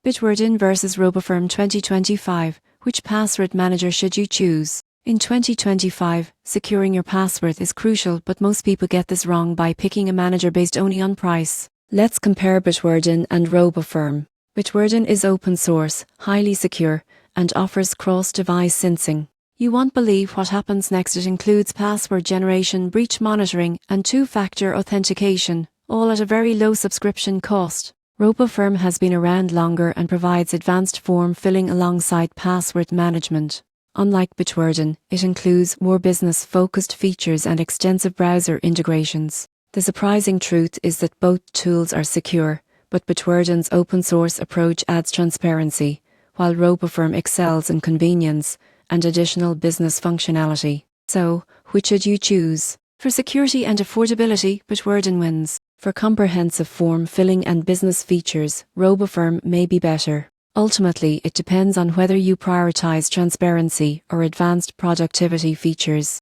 Bitwarden versus RoboFirm 2025. Which password manager should you choose? In 2025, securing your password is crucial, but most people get this wrong by picking a manager based only on price. Let's compare Bitwarden and RoboFirm. Bitwarden is open source, highly secure, and offers cross-device syncing. You won't believe what happens next. It includes password generation, breach monitoring, and two-factor authentication, all at a very low subscription cost. RoboFirm has been around longer and provides advanced form filling alongside password management. Unlike Bitwarden, it includes more business-focused features and extensive browser integrations. The surprising truth is that both tools are secure, but Bitwarden's open-source approach adds transparency, while RoboFirm excels in convenience and additional business functionality. So, which should you choose? For security and affordability, Bitwarden wins. For comprehensive form filling and business features, RoboFirm may be better. Ultimately, it depends on whether you prioritize transparency or advanced productivity features.